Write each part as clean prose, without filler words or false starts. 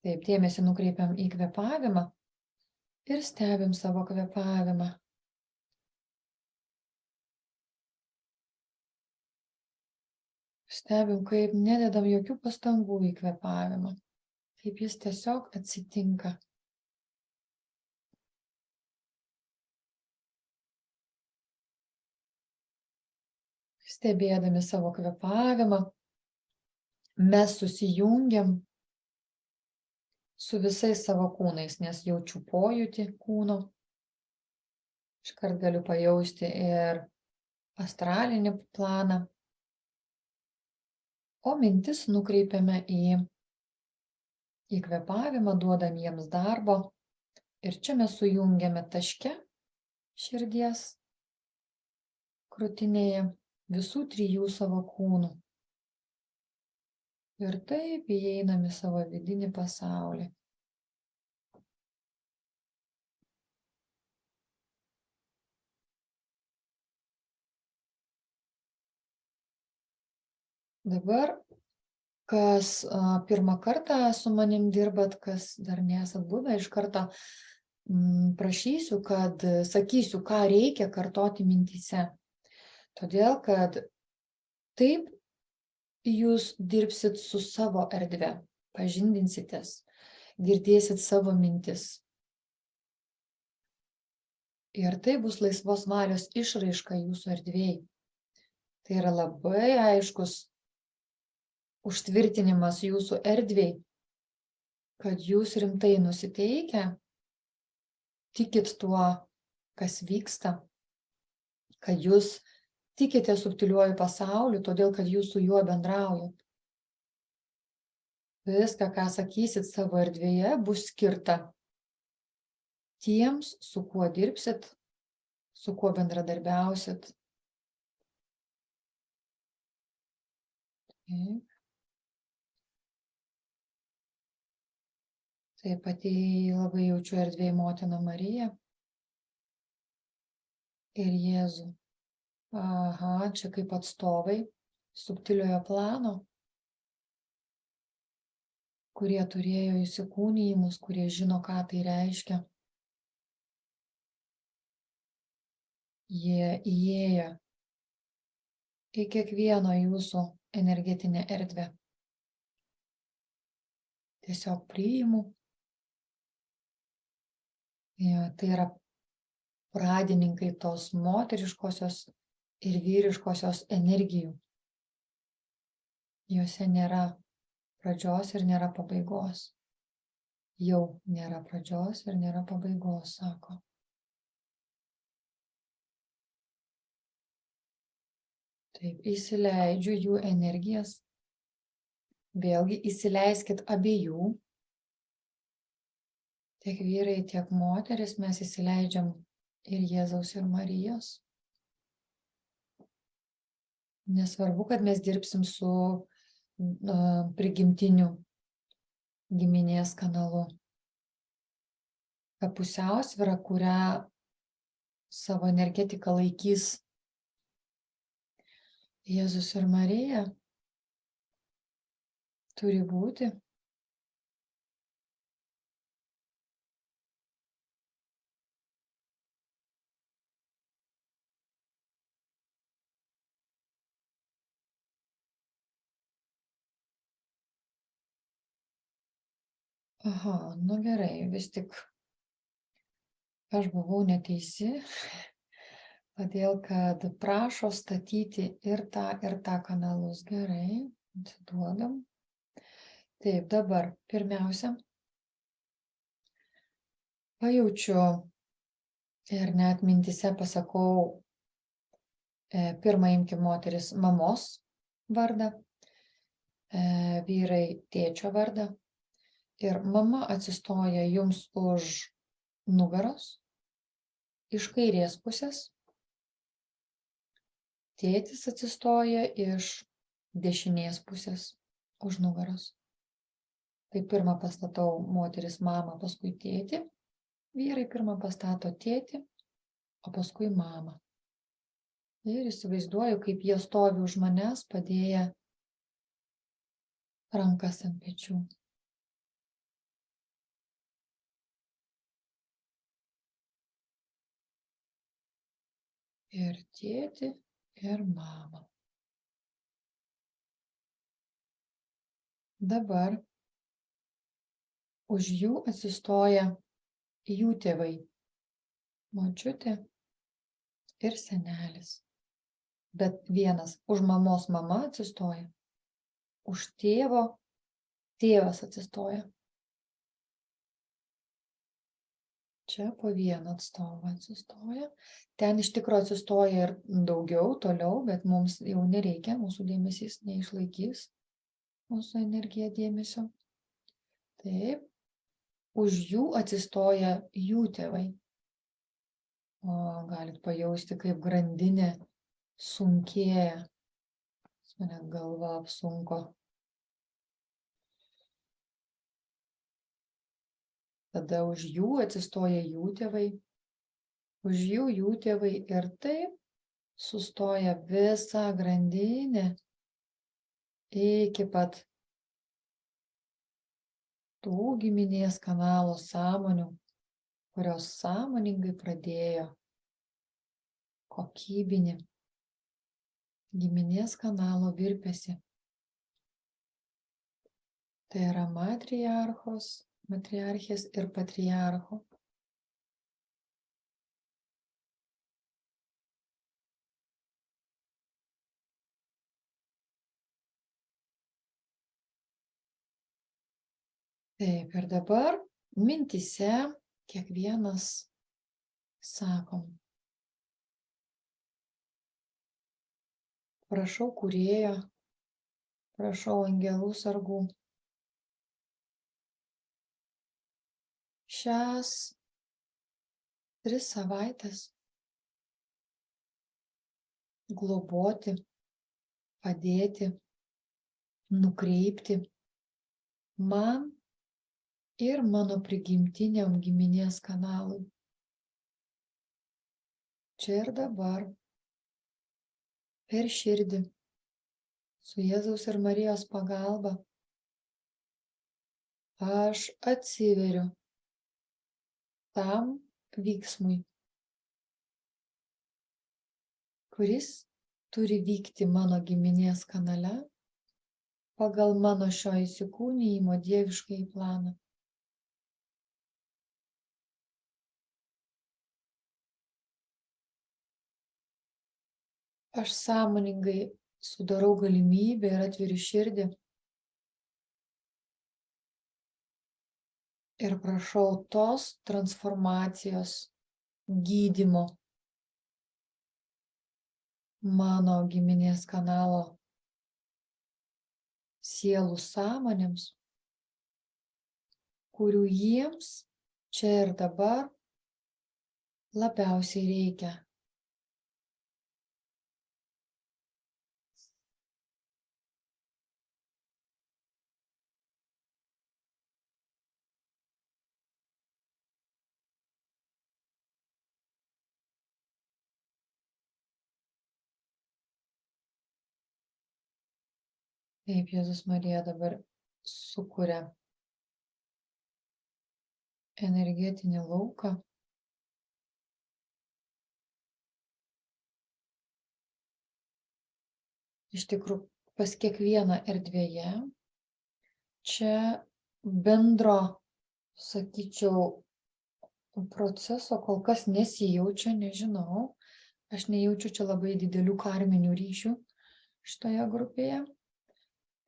Taip, dėmesį nukreipiam į kvėpavimą ir stebim savo kvėpavimą. Stebim, kaip nededam jokių pastangų į kvėpavimą, kaip jis tiesiog atsitinka. Stebėdami savo kvėpavimą, mes susijungiam su visais savo kūnais, nes jaučiu pojūtį kūno. Iškart galiu pajausti ir astralinį planą. O mintis nukreipiame į kvėpavimą, duodam jiems darbo. Ir čia mes sujungiame taške širdies krūtinėje visų 3 savo kūnų. Ir taip įeinam į savo vidinį pasaulį. Dabar, kas pirmą kartą su manim dirbat, kas dar nesat buvę, iš karto prašysiu, kad sakysiu, ką reikia kartoti mintyse. Todėl, kad taip jūs dirbsit su savo erdve, pažindinsitės, girdėsit savo mintis. Ir tai bus laisvos valios išraiška jūsų erdvėj. Tai yra labai aiškus užtvirtinimas jūsų erdvėj, kad jūs rimtai nusiteikę, tikit tuo, kas vyksta, kad jūs tikite subtiliuoju pasauliu, todėl kad jūs su juo bendraujat. Viską, ką sakysit savo erdvėje, bus skirta tiems, su kuo dirbsit, su kuo bendradarbiausit. Taip pat labai jaučiu erdvėje motiną Mariją ir Jėzų. Aha, čia kaip atstovai subtiliojo plano, kurie turėjo įsikūnijimus, kurie žino, ką tai reiškia. Jie įėjo į kiekvieno jūsų energetinę erdvę. Tiesiog priimu. Tai yra pradininkai tos moteriškosios ir vyriškosios energijų. Jose nėra pradžios ir nėra pabaigos. Jau nėra pradžios ir nėra pabaigos, sako. Taip, įsileidžiu jų energijas. Vėlgi įsileiskit abiejų. Tiek vyrai, tiek moteris mes įsileidžiam ir Jėzaus, ir Marijos. Nesvarbu, kad mes dirbsim su prigimtiniu giminės kanalu. Ta pusiausvyra, kurią savo energetiką laikys Jėzus ir Marija, turi būti. Aha, nu gerai, vis tik aš buvau neteisi, todėl kad prašo statyti ir tą kanalus. Gerai, atsiduodam. Taip, dabar pirmiausia, pajaučiu ir net mintyse pasakau, pirmą imkim moteris mamos vardą, vyrai tėčio vardą. Ir mama atsistoja jums už nugaros, iš kairės pusės. Tėtis atsistoja iš dešinės pusės už nugaros. Tai pirmą pastatau moteris mamą, paskui tėtį. Vyrai pirmą pastato tėtį, o paskui mamą. Ir įsivaizduoju, kaip jie stovi už manęs, padėję rankas ant pečių. ir tėtį, ir mamą. Dabar už jų atsistoja jų tėvai, močiutė ir senelis. Bet vienas už mamos mama atsistoja, už tėvo tėvas atsistoja. Čia po vieną atstovą atsistoja. Ten iš tikrųjų atsistoja ir daugiau, toliau, bet mums jau nereikia, mūsų dėmesys neišlaikys mūsų energiją dėmesio. Taip. Už jų atsistoja jų tėvai. O galit pajausti, kaip grandinė sunkėja. Mane galva apsunko. Tada už jų atsistoja jų tėvai. Už jų tėvai ir taip sustoja visa grandinė iki pat tų giminės kanalo sąmonių, kurios sąmoningai pradėjo kokybinį giminės kanalo virpesį. Tai yra matriarchos, matriarchės ir patriarcho. Taip, ir dabar mintyse kiekvienas sakom: prašau kūrėjo, prašau angelų sargų. Šias 3 savaites globoti, padėti, nukreipti man ir mano prigimtiniam giminės kanalui. Čia ir dabar, per širdį, su Jėzaus ir Marijos pagalba, aš atsiveriu tam vyksmui, kuris turi vykti mano giminės kanale pagal mano šio įsikūnijimo dieviškąjį planą. Aš sąmoningai sudarau galimybę ir atveriu širdį ir prašau tos transformacijos, gydymo mano giminės kanalo sielų sąmonėms, kurių jiems čia ir dabar labiausiai reikia. Taip, Jėzus Marija dabar sukuria energetinį lauką. Iš tikrųjų, pas kiekvieną erdvėje čia bendro, sakyčiau, proceso kol kas nesijaučia, nežinau. Aš nejaučiu čia labai didelių karminių ryšių šitoje grupėje.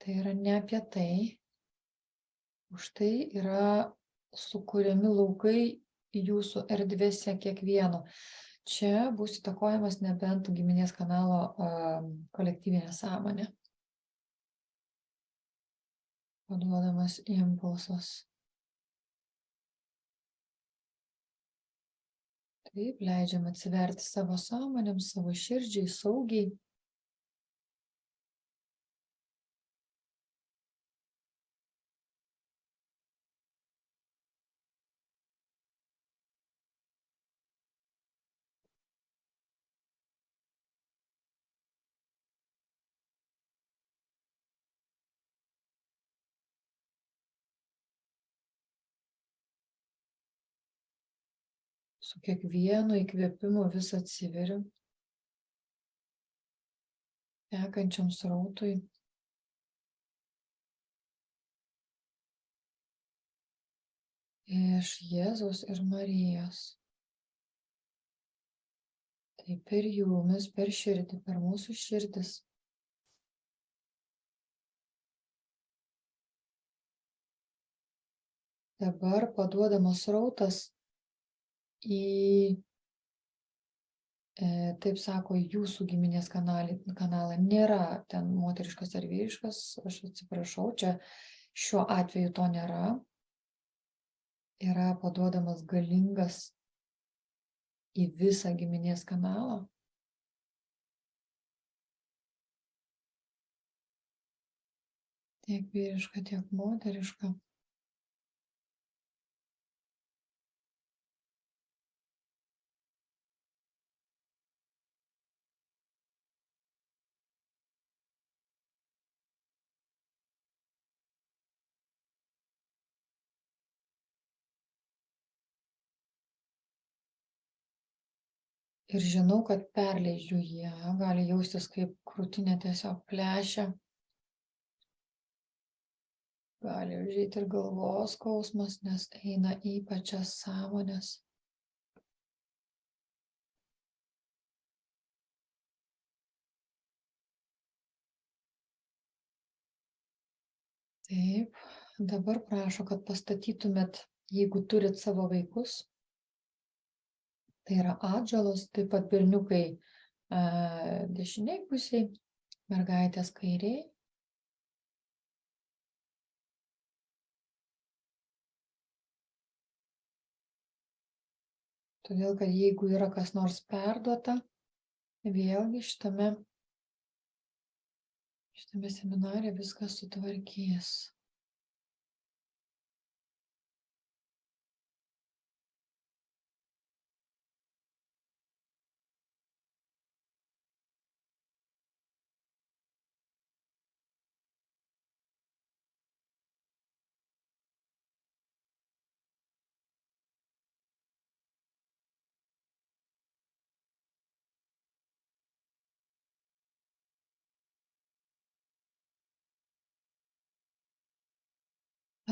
Tai yra ne apie tai. Už tai yra sukuriami laukai jūsų erdvėse kiekvieno. Čia bus įtakojamas nebent giminės kanalo kolektyvinė sąmonė. Paduodamas impulsas. Taip, leidžiam atsiverti savo sąmonėms, savo širdžiai, saugiai. Su kiekvienu įkvėpimu vis atsiveriu. tekančiam srautui. Iš Jėzaus ir Marijos. Tai per jumis, per širdį, per mūsų širdis. Dabar paduodamas srautas į, taip sako, jūsų giminės kanalą. Nėra ten moteriškas ar vyriškas, aš atsiprašau, čia šiuo atveju to nėra. Yra paduodamas galingas į visą giminės kanalą. Tiek vyriška, tiek moteriška. Ir žinau, kad perleidžiu ją, gali jaustis kaip krūtinė tiesiog plešia. Gali užeiti ir galvos skausmas, nes eina į pačias sąmonės. Taip, dabar prašo, kad pastatytumėt, jeigu turit savo vaikus, tai yra atžalos, taip pat berniukai dešiniai pusiai, mergaitės kairiai. Todėl, kad jeigu yra kas nors perduota, vėlgi šitame seminare viskas sutvarkys.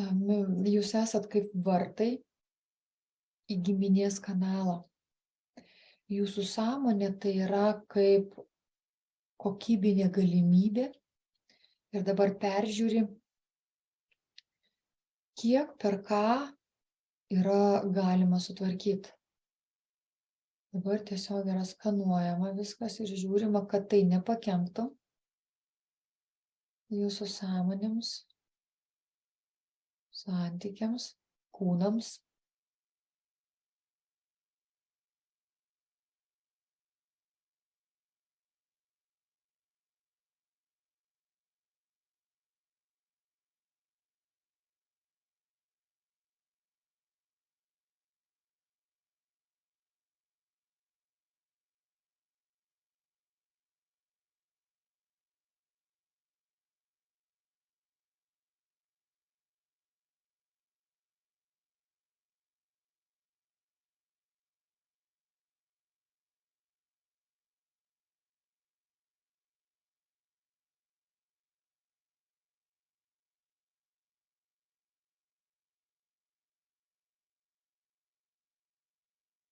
Jūs esat kaip vartai į giminės kanalą. Jūsų sąmonė tai yra kaip kokybinė galimybė ir dabar peržiūri, kiek per ką yra galima sutvarkyti. Dabar tiesiog yra skanuojama viskas ir žiūrima, kad tai nepakenktų jūsų sąmonėms, santykiams, kūnams.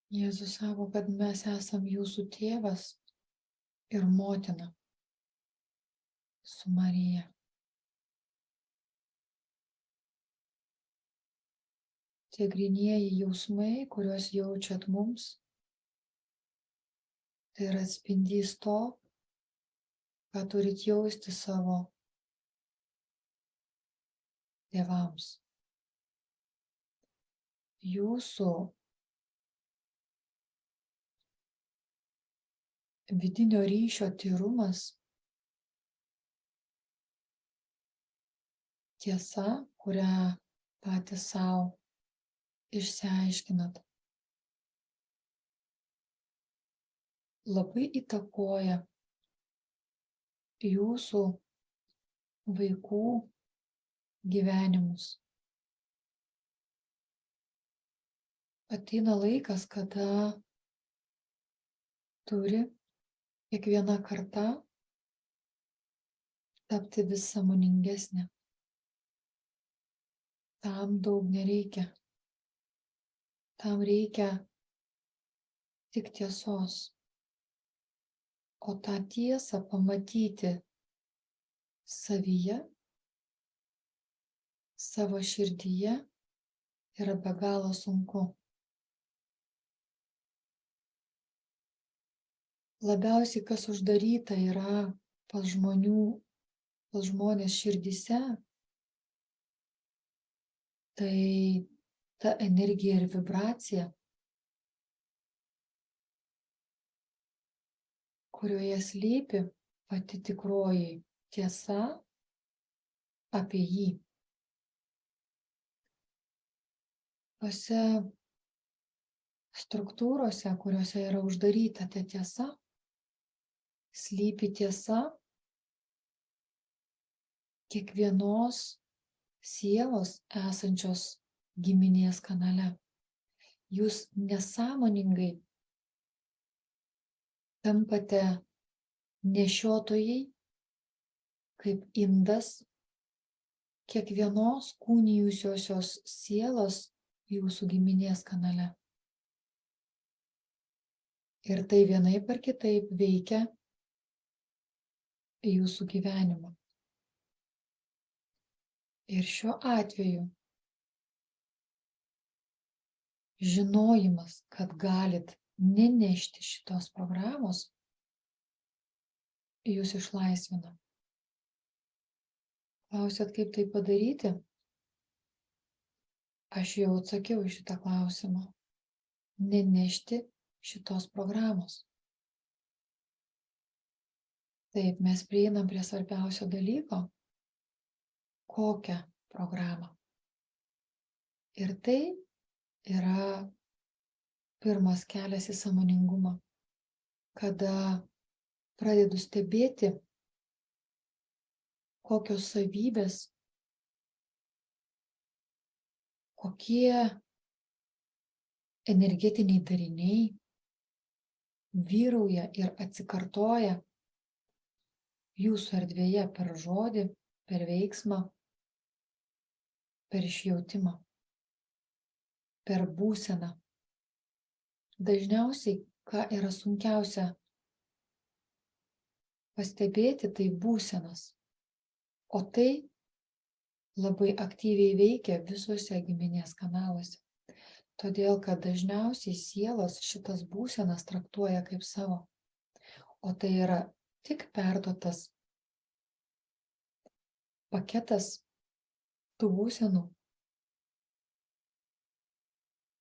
Jėzus sako, kad mes esam jūsų tėvas ir motina su Marija. Tie grynieji jausmai, kuriuos jaučiat mums, tai yra atspindys to, ką turit jausti savo tėvams. Jūsų vidinio ryšio tyrumas, tiesa, kurią patys savo išsiaiškinat, labai įtakoja jūsų vaikų gyvenimus. Ateina laikas, kada turi kiekviena karta tapti vis sąmoningesnė. Tam daug nereikia. Tam reikia tik tiesos. O tą tiesą pamatyti savyje, savo širdyje yra be galo sunku. Labiausiai, kas uždaryta yra pas žmonės širdyse, tai ta energija ir vibracija, kurioje slypi pati tikroji tiesa apie jį. Tose struktūrose, kuriuose yra uždaryta ta tiesa, slypi tiesa kiekvienos sielos esančios giminės kanale. Jūs nesąmoningai tampate nešiotojai, kaip indas, kiekvienos kūnijusiosios sielos jūsų giminės kanale. Ir tai vienaip ar kitaip veikia jūsų gyvenimą. Ir šiuo atveju žinojimas, kad galit nenešti šitos programos, jūs išlaisvina. Klausėt, kaip tai padaryti? Aš jau atsakiau į šitą klausimą. Nenešti šitos programos. Taip, mes prieinam prie svarbiausio dalyko. Kokią programą? Ir tai yra pirmas kelias į sąmoningumą, kada pradedu stebėti, kokios savybės, kokie energetiniai dariniai vyrauja ir atsikartoja jūsų erdvėje per žodį, per veiksmą, per išjautimą, per būseną. Dažniausiai, ką yra sunkiausia pastebėti, tai būsenas. O tai labai aktyviai veikia visuose giminės kanaluose. Todėl, kad dažniausiai sielos šitas būsenas traktuoja kaip savo. O tai yra tik perduotas paketas tų būsenų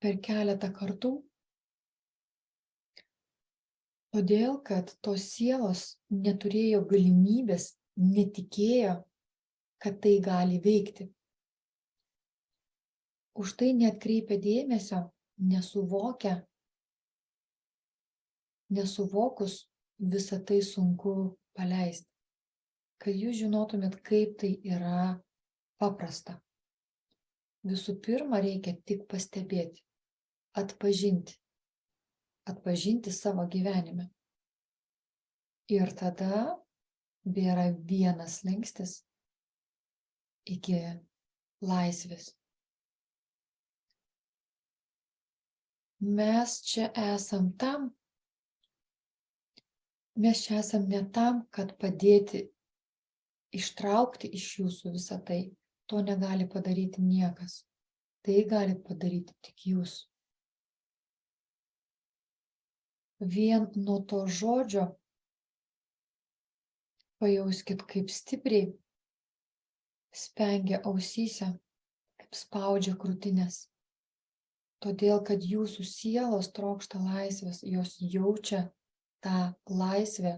per keletą kartų. Todėl, kad tos sielos neturėjo galimybės, netikėjo, kad tai gali veikti. Už tai neatkreipia dėmesio, nesuvokus visą tai sunku paleisti. Kad jūs žinotumėt, kaip tai yra paprasta. Visų pirma, reikia tik pastebėti, atpažinti savo gyvenime. Ir tada bėra vienas slenkstis iki laisvės. Mes čia esam ne tam, kad padėti ištraukti iš jūsų visą tai. To negali padaryti niekas. Tai galit padaryti tik jūs. Vien nuo to žodžio pajauskit, kaip stipriai spengia ausyse, kaip spaudžia krūtinės. Todėl, kad jūsų sielos trokšta laisvės, jos jaučia tą laisvę,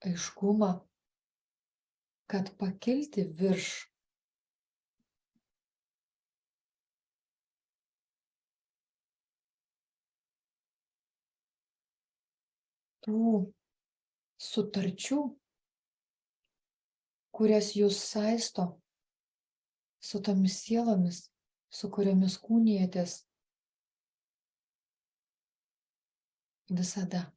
aiškumą, kad pakilti virš tų sutarčių, kurias jūs saisto su tomis sielomis, su kuriomis kūnijatės visada.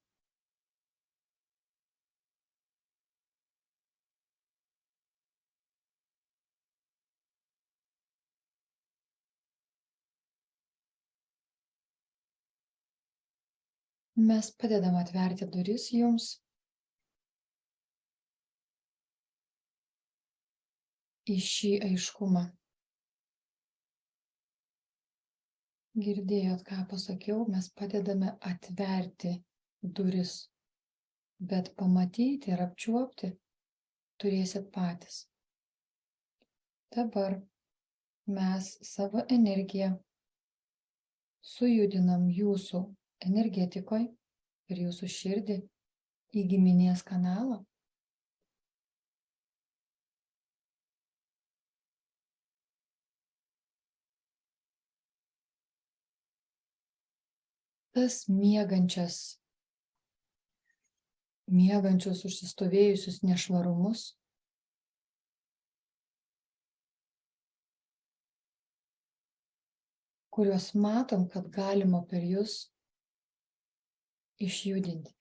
Mes padedam atverti duris jums į šį aiškumą. Girdėjot, ką pasakiau, mes padedame atverti duris, bet pamatyti ir apčiuopti turėsit patys. Dabar mes savo energiją sujudinam jūsų energetikoje ir jūsų širdį į giminės kanalą. Tas miegančius užsistovėjusius nešvarumus kuriuos matom, kad galima per jūs išjudinti.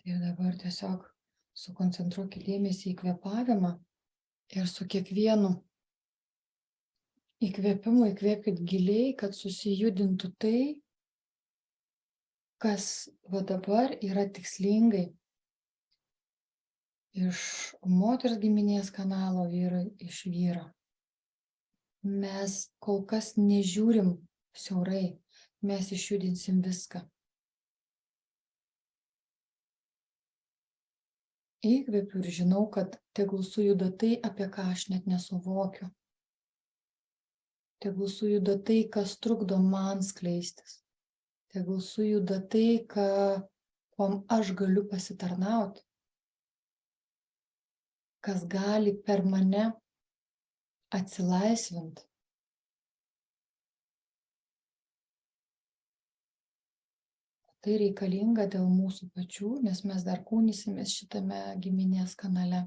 Ir dabar tiesiog sukoncentruokit dėmesį į kvėpavimą ir su kiekvienu įkvėpimu įkvėpkit giliai, kad susijudintų tai, kas va dabar yra tikslingai iš moters giminės kanalo vyrai iš vyro. Mes kol kas nežiūrim siaurai, mes išjudinsim viską. Įkvėpiu ir žinau, kad tegul sujuda tai, apie ką aš net nesuvokiu. Tegul sujuda tai, kas trukdo man skleistis. Tegul sujuda tai, kuom aš galiu pasitarnauti. Kas gali per mane atsilaisvinti. Tai reikalinga dėl mūsų pačių, nes mes dar kūnysimės šitame giminės kanale.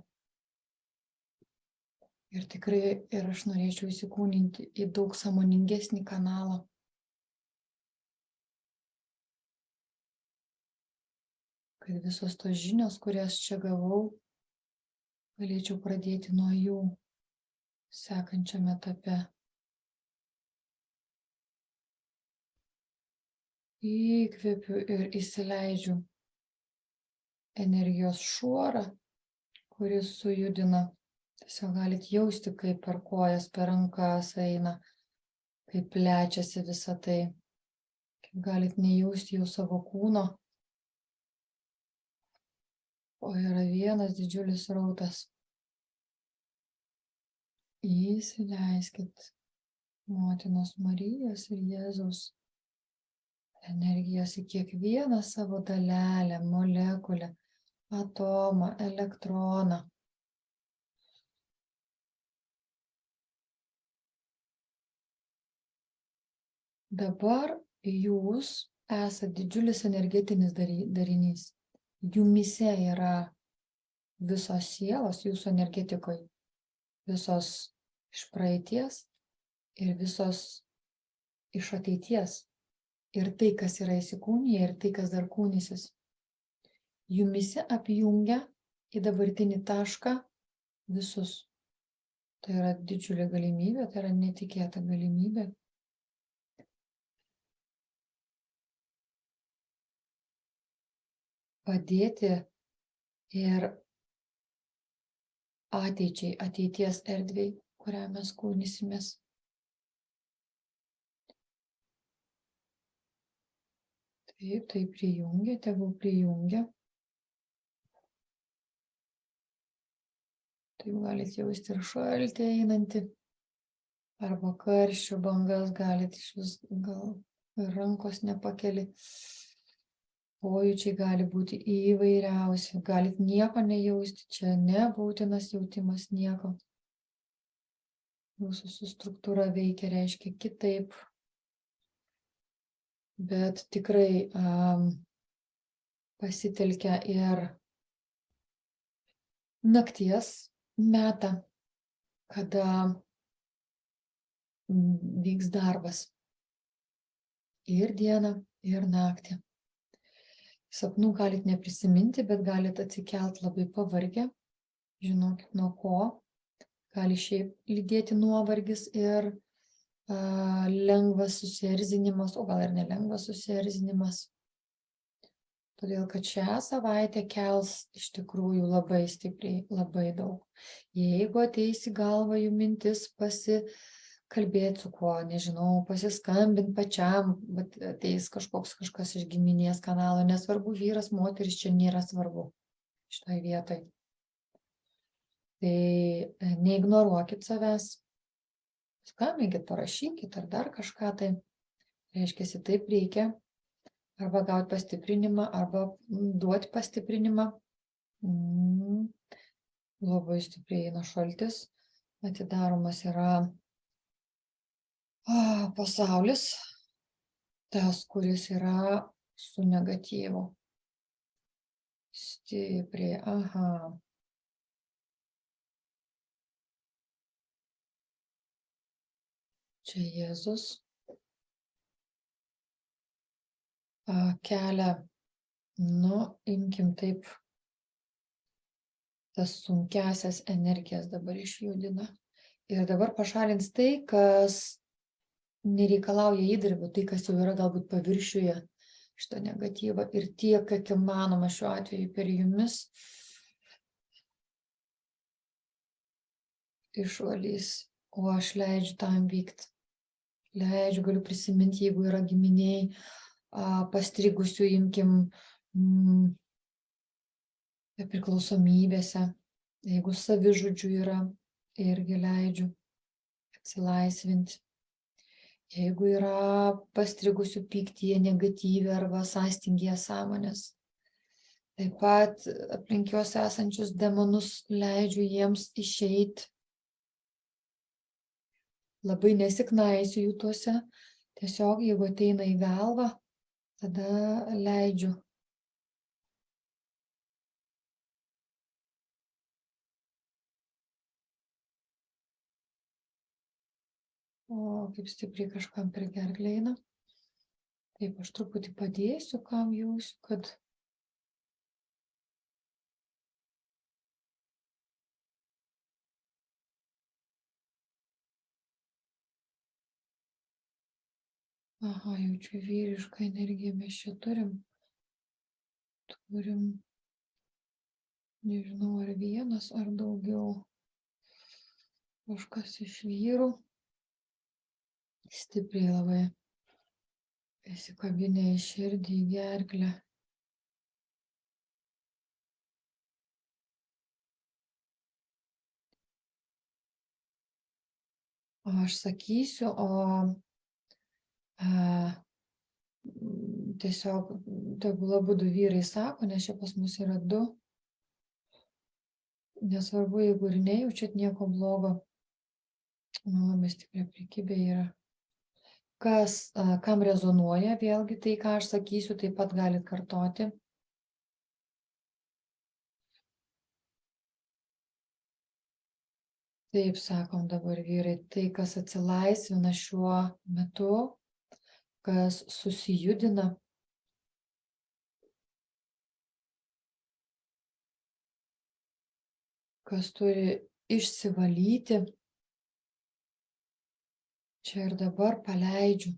Ir tikrai ir aš norėčiau įsikūninti į daug sąmoningesnį kanalą. Kad visos tos žinios, kurias čia gavau, galėčiau pradėti nuo jų sekančiame etape. Įkvepiu ir įsileidžiu energijos šuorą, kuris sujudina. Tiesiog galit jausti, kaip per kojas, per rankas eina, kaip plečiasi visa tai. Kaip galit nejausti jau savo kūno. O yra vienas didžiulis srautas. Įsileiskit motinos Marijos ir Jėzaus energijos į kiekvieną savo dalelę, molekulę, atomą, elektroną. Dabar jūs esate didžiulis energetinis darinys. Jumyse yra visos sielos jūsų energetikoje, visos iš praeities ir visos iš ateities. Ir tai, kas yra įsikūniję, ir tai, kas dar kūnysis. Jumyse apjungia į dabartinį tašką visus. Tai yra didžiulė galimybė, tai yra netikėta galimybė. Padėti ir ateities erdvei, kurią mes kūnysimės. Taip, tai prijungia, tegul prijungia. Taip galit jausti ir šaltį einantį, arba karščio bangas galit iš vis gal rankos nepakeli. Pojūčiai gali būti įvairiausi, galit nieko nejausti, čia nebūtinas jautimas nieko. Jūsų struktūra veikia, reiškia kitaip. Bet tikrai pasitelkia ir nakties metą, kada vyks darbas. Ir dieną, ir naktį. Sapnų galit neprisiminti, bet galit atsikelt labai pavargę. Žinokit, nuo ko. Gali šiaip lydėti nuovargis ir lengvas susierzinimas, o gal ir nelengvas susierzinimas. Todėl, kad šią savaitę kels iš tikrųjų labai stipriai, labai daug. Jeigu ateis į galvą jų mintis pasikalbėti su kuo, nežinau, pasiskambinti pačiam, bet ateis kažkas iš giminės kanalo, nesvarbu, vyras, moteris, čia nėra svarbu šitoje vietoje. Tai neignoruokit savęs, skambinkit, parašykit ar dar kažką tai, reiškia, taip reikia. Arba gauti pastiprinimą, arba duoti pastiprinimą. Labai stipriai eina šaltis. Atidaromas yra pasaulis, tas, kuris yra su negatyvu. Stipriai, Čia Jėzus kelia, imkim taip, tas sunkiasias energijas dabar išjudina. Ir dabar pašalins tai, kas nereikalauja įdirbio, tai, kas jau yra galbūt paviršiuje šitą negatyvą. Ir tiek, kiek įmanoma šiuo atveju per jumis išvalys. O aš leidžiu tam vykti. Leidžiu, galiu prisiminti, jeigu yra giminiai, pastrigusių, imkim, priklausomybėse, jeigu savižudžių yra, irgi leidžiu atsilaisvinti. Jeigu yra pastrigusių pyktyje, negatyvė arba sąstingyje sąmonės, taip pat aplink juos esančius demonus leidžiu jiems išeiti. Labai nesiknaisiu jų tuose, tiesiog jeigu ateina į galvą, tada leidžiu. O kaip stipriai kažkam per gerklę eina. Taip, aš truputį padėsiu, kam jūsų, kad jaučiu vyrišką energiją, mes čia turim, nežinau, ar vienas, ar daugiau, kažkas iš vyrų, stipriai labai įsikabinę į širdį, į gerklę. O aš sakysiu, tiesiog tegul abudu vyrai sako, nes čia pas mus yra du. Nesvarbu, jeigu ir nejaučiat nieko blogo, labai stipriai prikibę yra. Kam rezonuoja, vėlgi tai, ką aš sakysiu, taip pat galit kartoti. Taip sakom dabar vyrai, tai, kas atsilaisvina šiuo metu, kas susijudina, kas turi išsivalyti, čia ir dabar paleidžiu.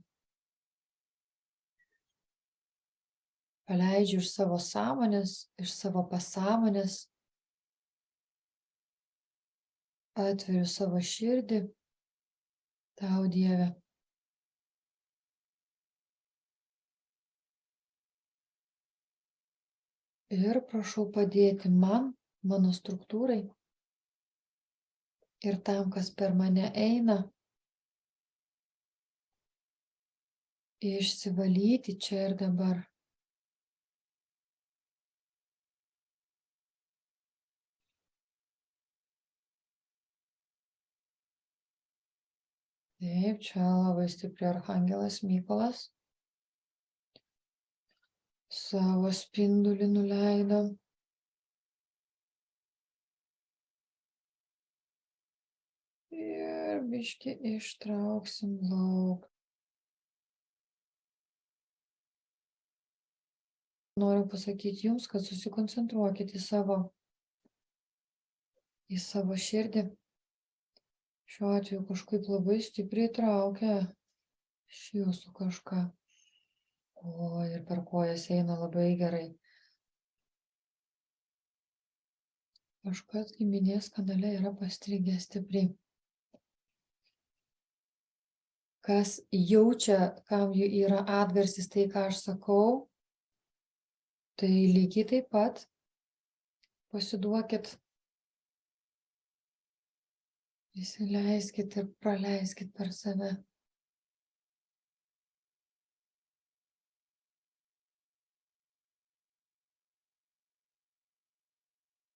Paleidžiu iš savo sąmonės, iš savo pasąmonės, atveriu savo širdį, tau, Dieve. Ir prašau padėti man, mano struktūrai ir tam, kas per mane eina, išsivalyti čia ir dabar. Taip, čia labai stipriai archangelas Mykolas savo spindulį nuleido. Ir biškį ištrauksim lauk. noriu pasakyti jums, kad susikoncentruokit į savo širdį. Šiuo atveju kažkaip labai stipriai traukia iš jūsų kažką. O, ir per kojas eina labai gerai. Kažkas giminės kanale yra pastrigę stipriai. Kas jaučia, kam jų yra atgarsis tai, ką aš sakau, tai lygiai taip pat pasiduokit, įsileiskit ir praleiskit per save.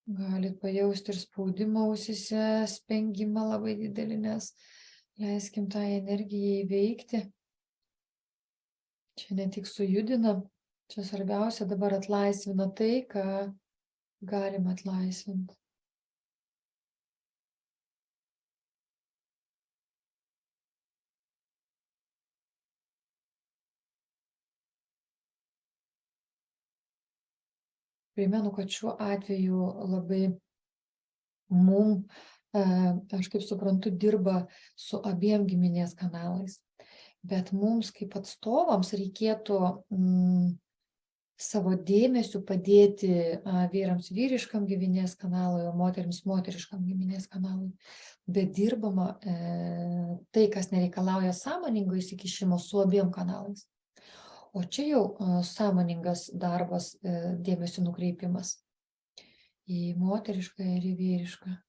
Galit pajausti ir spaudimą ausyse, spengimą labai didelį, nes leiskim tą energiją įveikti. Čia ne tik sujudina, čia svarbiausia dabar atlaisvina tai, ką galim atlaisvinti. Primenu, kad šiuo atveju labai aš kaip suprantu, dirba su abiem giminės kanalais. Bet mums kaip atstovams reikėtų savo dėmesiu padėti vyrams vyriškam giminės kanalui, o moterims moteriškam giminės kanalui. Bet dirbama tai, kas nereikalauja sąmoningo įsikišimo su abiem kanalais. O čia jau sąmoningas darbas, dėmesio nukreipimas į moterišką ir į vyrišką.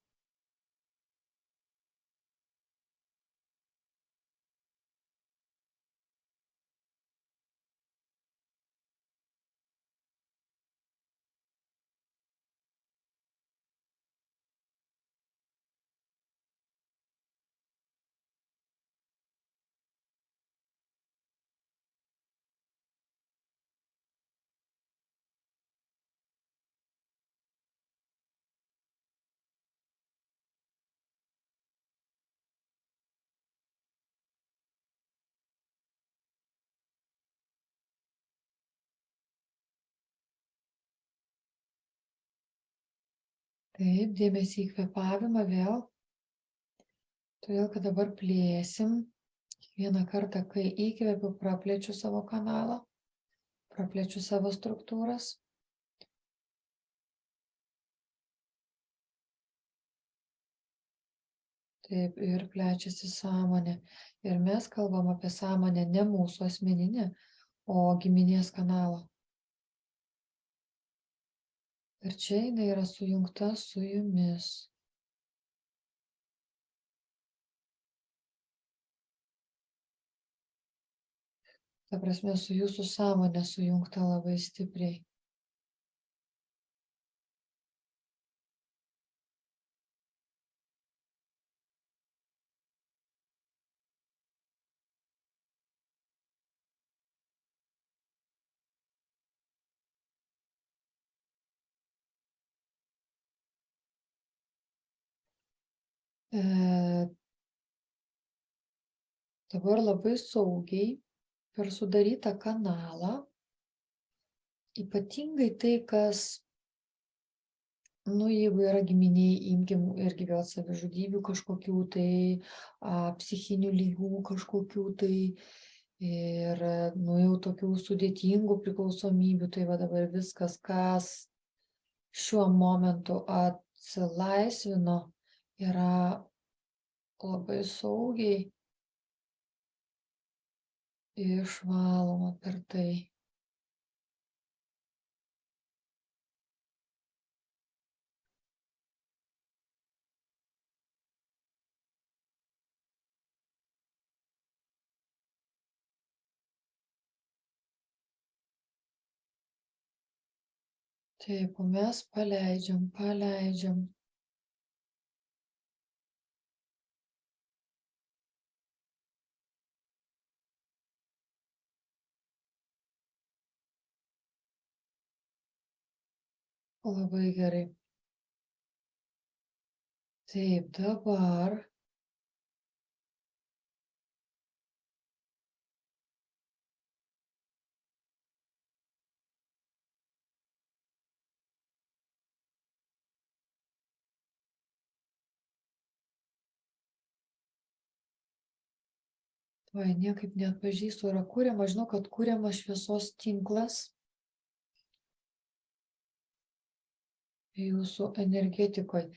Taip, dėmesį į kvėpavimą vėl. Todėl, kad dabar plėsim. Kiekvieną kartą, kai įkvepiu, praplečiu savo kanalą, praplečiu savo struktūras. Taip, ir plečiasi sąmonė. Ir mes kalbam apie sąmonę ne mūsų asmeninę, o giminės kanalą. Ir čia jinai yra sujungta su jumis. Ta prasme, su jūsų sąmonė sujungta labai stipriai. Dabar labai saugiai per sudarytą kanalą, ypatingai tai, kas, jeigu yra giminiai, imkim irgi vėl savižudybių kažkokių tai, psichinių lygų kažkokių tai ir, jau tokių sudėtingų priklausomybių, tai va dabar viskas, kas šiuo momentu atsilaisvino, yra labai saugiai išvaloma per tai. Taip, o mes paleidžiam. Labai gerai. Taip, dabar Oi, niekaip neatpažįstu, yra kuriama, žinau, kad kuriamas šviesos tinklas jūsų energetikoje.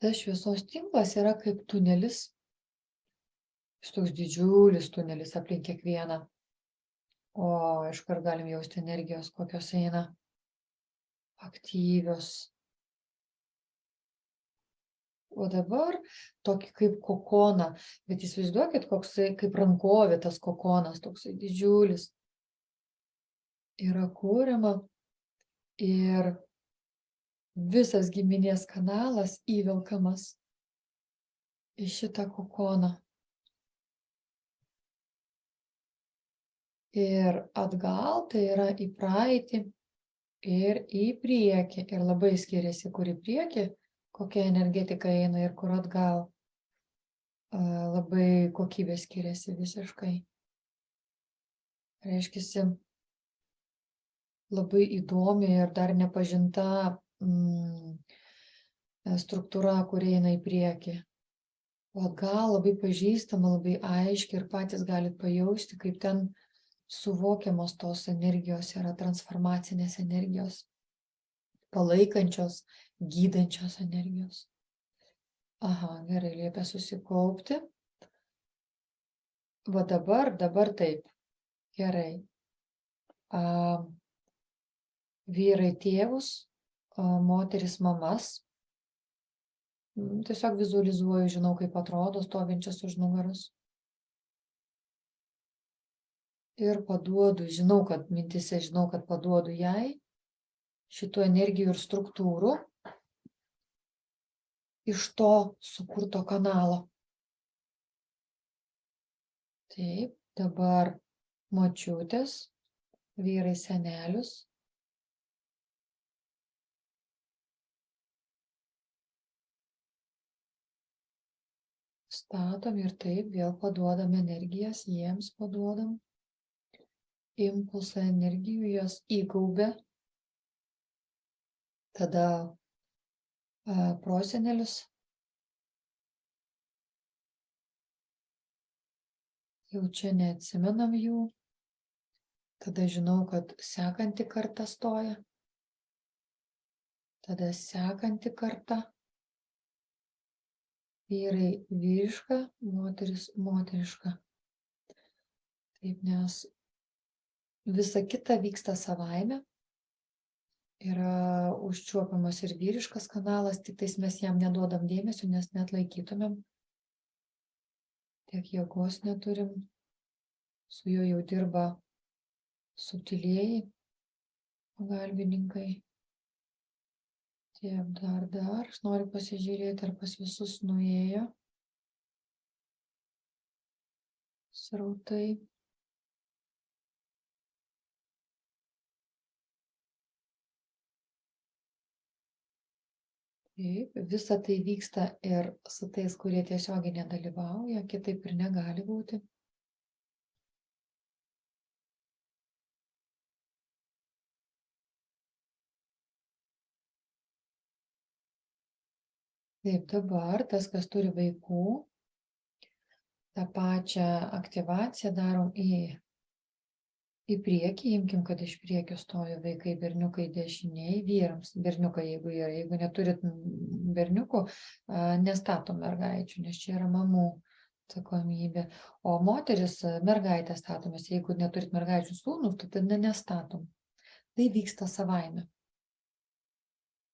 Tas šviesos tinklas yra kaip tunelis, jis toks didžiulis tunelis aplink kiekvieną. O iškart galim jausti energijos, kokios eina aktyvios. O dabar tokį kaip kokoną, bet įsivaizduokit, koksai kaip rankovė tas kokonas, toksai didžiulis. Yra kuriama ir visas giminės kanalas įvelkamas į šitą kokoną. Ir atgal tai yra į praeitį ir į priekį. Ir labai skiriasi, kur į priekį, kokia energetika eina ir kur atgal. Labai kokybė skiriasi visiškai. Reiškiasi, labai įdomi ir dar nepažinta struktūra, kur eina į priekį. O atgal labai pažįstama, labai aiški ir patys galit pajausti, kaip ten suvokiamos tos energijos yra, transformacinės energijos, palaikančios, gydančios energijos. Aha, gerai, liepia susikaupti. Va dabar taip. Gerai. Vyrai tėvus, moteris mamas. Tiesiog vizualizuoju, žinau, kaip atrodo stovinčias už nugaros. Ir paduodu, žinau, kad mintise, žinau, kad paduodu jai šitų energijų ir struktūrų iš to sukurto kanalo. Taip, dabar močiutės, vyrai senelius. Statom ir taip vėl paduodam energijas, jiems paduodam. Impulsą energijų, jos įgaubia. Tada prosenelius. Jau čia neatsimenam jų. Tada žinau, kad sekanti karta stoja. Tada sekanti karta. Vyrai vyriška, moteris moteriška. Taip, nes visa kita vyksta savaime. Yra užčiuopiamas ir vyriškas kanalas, tik tais mes jam neduodam dėmesio, nes net laikytumėm. Tiek jėgos neturim. Su juo jau dirba subtilieji pagalbininkai. Tiek dar. Aš noriu pasižiūrėti, ar pas visus nuėjo srautai. Taip, visa tai vyksta ir su tais, kurie tiesiogiai nedalyvauja, kitaip ir negali būti. Taip, dabar tas, kas turi vaikų, tą pačią aktyvaciją darom į priekį, imkim, kad iš priekio stoja vaikai, berniukai dešiniai, vyrams, berniukai, jeigu neturit berniukų, nestatom mergaičių, nes čia yra mamų atsakomybė. O moteris, mergaitės statomės, jeigu neturit mergaičių sūnus, tai tada nestatom. Tai vyksta savaime.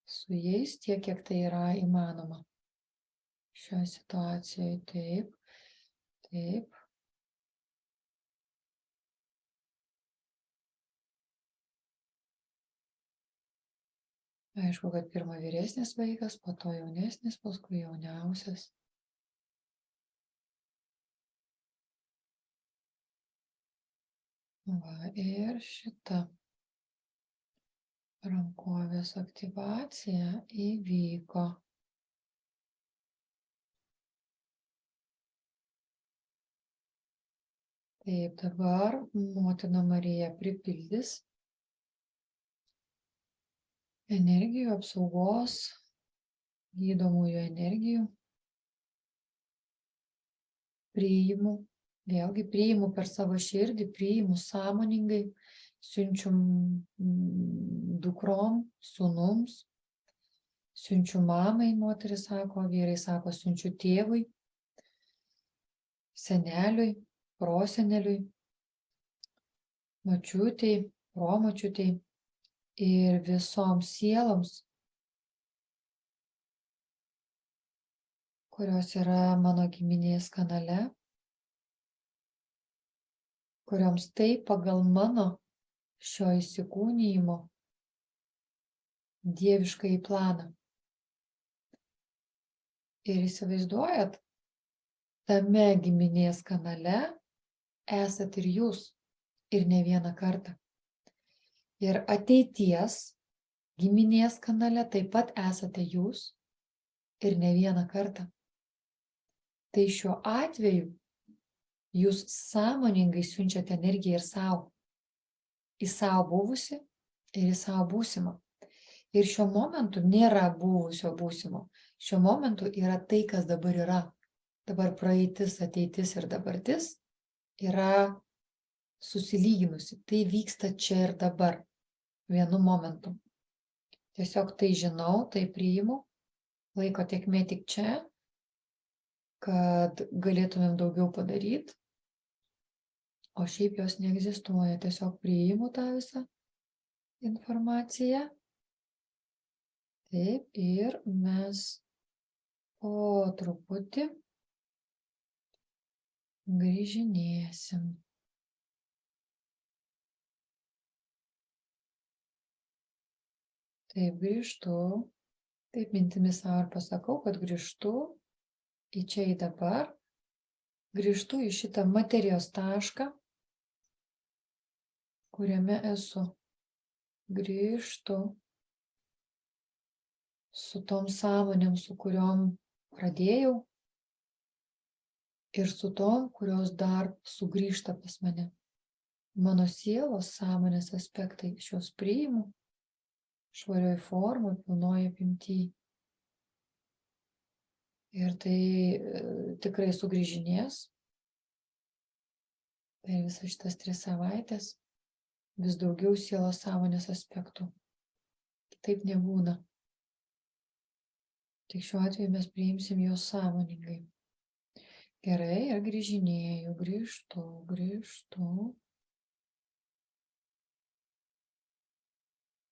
Su jais tiek, kiek tai yra įmanoma. Šioje situacijoje taip. Aišku, kad pirma vyresnis vaikas, po to jaunesnis, paskui jauniausias. Va, ir šita rankovės aktyvacija įvyko. Taip, dabar motina Marija pripildys energijų, apsaugos, gydomųjų energijų. priimu, vėlgi priimu per savo širdį, priimu sąmoningai, siunčiu dukrom, sūnums, siunčiu mamai, moteris sako, vyrai sako, siunčiu tėvui, seneliui, proseneliui, močiutei, promočiutei ir visoms sieloms, kurios yra mano giminės kanale, kurioms tai pagal mano šio įsikūnijimo dieviškąjį planą. Ir įsivaizduojat, tame giminės kanale esat ir jūs, ir ne vieną kartą. Ir ateities giminės kanale taip pat esate jūs, ir ne vieną kartą. Tai šiuo atveju jūs sąmoningai siunčiate energiją ir savo, į savo buvusi ir į savo būsimą. Ir šiuo momentu nėra buvusio būsimo. Šiuo momentu yra tai, kas dabar yra. Dabar praeitis, ateitis ir dabartis yra susilyginusi. Tai vyksta čia ir dabar, vienu momentu. Tiesiog tai žinau, tai priimu. Laiko tėkmė tik čia, kad galėtumėm daugiau padaryti, o šiaip jos neegzistuoja. Tiesiog priimu tą visą informaciją. Taip, ir mes po truputį grįžinėsim. Taip, grįžtu. Taip, mintimis savo ir pasakau, kad grįžtu į čia, į dabar. Grįžtu į šitą materijos tašką, kuriame esu. Grįžtu su tom sąmonėm, su kuriom pradėjau, ir su tom, kurios dar sugrįžta pas mane. Mano sielos sąmonės aspektai, šios priimu švarioj formoj, pilnoj apimtyj. Ir tai tikrai sugrįžinės per visas šitas 3 savaitės vis daugiau sielos sąmonės aspektų. Kitaip nebūna. Tik šiuo atveju mes priimsim juos sąmoningai. Gerai, ir grįžinėju, grįžtu.